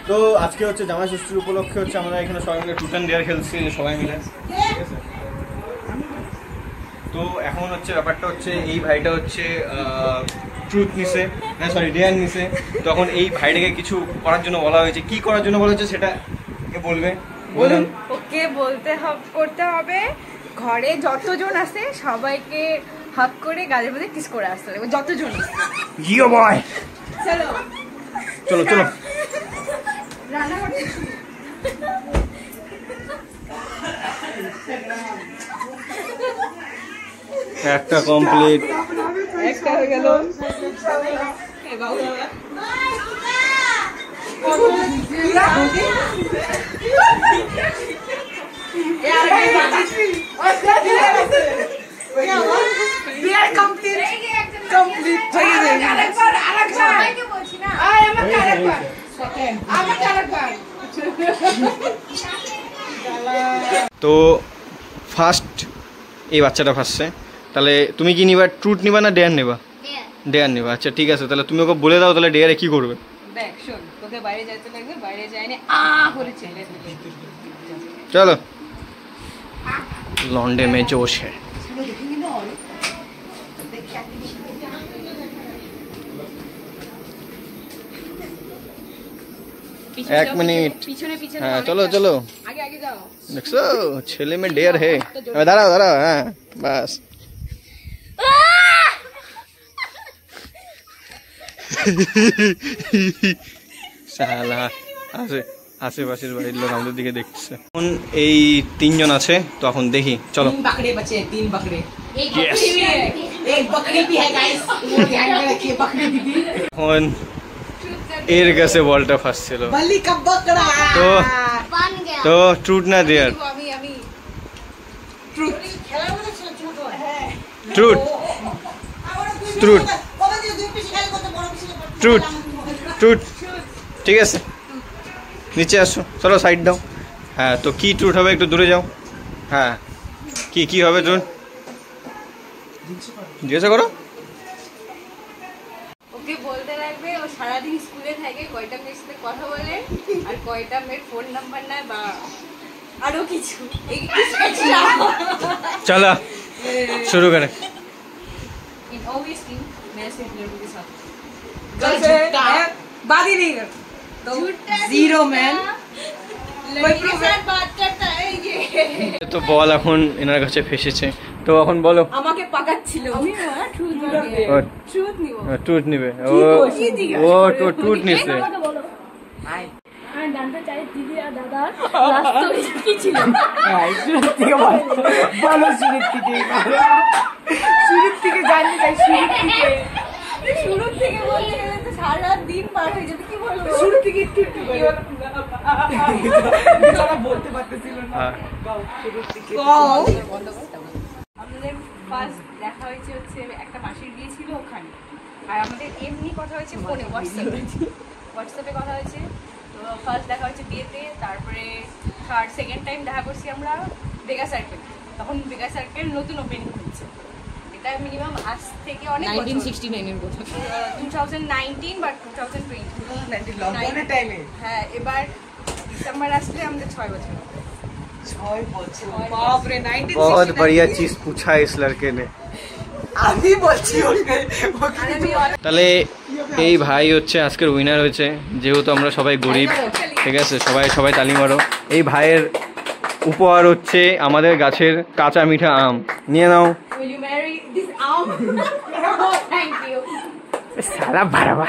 তো আজকে হচ্ছে জামাই ষষ্ঠীর উপলক্ষে হচ্ছে আমরা এখানে সবাই মিলে ট্রুথ অ্যান্ড ডেয়ার খেলছি সবাই মিলে, ঠিক আছে। তো এখন হচ্ছে ব্যাপারটা হচ্ছে এই ভাইটা হচ্ছে ট্রুথ নিছে, হ্যাঁ সরি ডেয়ার নিছে। তখন এই ভাইটাকে কিছু করার জন্য বলা হয়েছে, কি করার জন্য বলা হয়েছে সেটা বলবে। বলুন। ওকে করতে হবে ঘরে যতজন আছে সবাইকে হাগ করে গালের মধ্যে কিস করে আসতে হবে, যতজন আছে। জিও বয়, চলো চলো চলো। রান্না করতে একটা কমপ্লিট, একটা হয়ে গেল। তো ফার্স্ট এই বাচ্চাটা ফার্স্টে, তাহলে তুমি কি নিবা, ট্রুথ নিবা না ডেয়ার নেবা? ডেয়ার নেবা, আচ্ছা ঠিক আছে। তাহলে তুমি ওকে বলে দাও তাহলে ডেয়ারে কি করবে। দেখ শোন, তোকে বাইরে যাইতে লাগবে, বাইরে যায়নি করে চলে चलो लौंडे में जोश है। एक मिनट, हाँ चलो चलो, आगे आगे जाओ। देखो छेले में डेयर है, दाঁড়াও দাঁড়াও, हाँ बस। শালা আশেপাশের বাড়ির লোক আমাদের দিকে দেখছে। এখন এই তিনজন আছে, তো এখন দেখি চলো। এখন এর কাছে বলটা ফাঁসছিল, তো তো ট্রুথ না দেয়ার? ট্রুথ ট্রুথ ট্রুথ ট্রুথ, ঠিক আছে নিচে আসো, চলো সাইড দাও। হ্যাঁ তো কি ট্রুথ হবে, একটু দূরে যাও। হ্যাঁ কি কি হবে ট্রুথ জিজ্ঞাসা করো। ওকে বলতে লাগবে ও সারাদিন স্কুলে থাকে, কয়টা মেয়ের সাথে কথা বলে আর কয়টা মেয়ের ফোন নাম্বার নেয় বা আরো কিছু। चलो शुरू करें। Obviously मैं सिर्फ लड़कों के साथ बात ही नहीं करता, तो जीरो मैन लड़की के साथ बात करता है ये। তো বল এখন এনার কাছে ফেসেছে, তো এখন বলো। আমাকে পাকাচ্ছিল, আমি ট্রুথ বলবো, ট্রুথ নিব, ট্রুথ নিবে ও তো ট্রুথ নিছে। আমি জানতে চাই দিদি আর দাদা লাস্ট কি ছিল। বলো শুরু থেকে জানতে চাই, শুরু থেকে বলতে গেলে তো সারা দিন পার হয়ে যেত। কি বলবো শুরু থেকে একটু একটু বলতে পারতেছিল না। আমাদের ফার্স্ট দেখা হয়েছে হচ্ছে একটা মাসির বিয়ে ছিল ওখানে, আর আমাদের এমনি কথা হয়েছে ফোনে, হোয়াটসঅ্যাপে কথা হয়েছে। তো ফার্স্ট দেখা হয়েছে বিয়েতে, তারপরে সেকেন্ড টাইম দেখা করছি আমরা ভেগা সার্কেল। তখন ভেগা সার্কেল নতুন ওপেনিং হচ্ছে, এটা মিনিমাম আজ থেকে অনেক 1969 এর কথা, 2019 বা 2020 টাইমে। হ্যাঁ এবার ডিসেম্বর আসলে আমাদের 6 বছর। बाप रे, बहुत बढ़िया चीज पूछा है इस लड़के ने। আমি বলছি তাহলে এই ভাই হচ্ছে আজকের উইনার হয়েছে, যেহেতু আমরা সবাই গরিব, ঠিক আছে সবাই সবাই তালি মারো। এই ভাইয়ের উপহার হচ্ছে আমাদের গাছের কাঁচা মিঠা আম, নিয়ে নাও। Will you marry this arm? No, thank you. সালা বাড়াবা।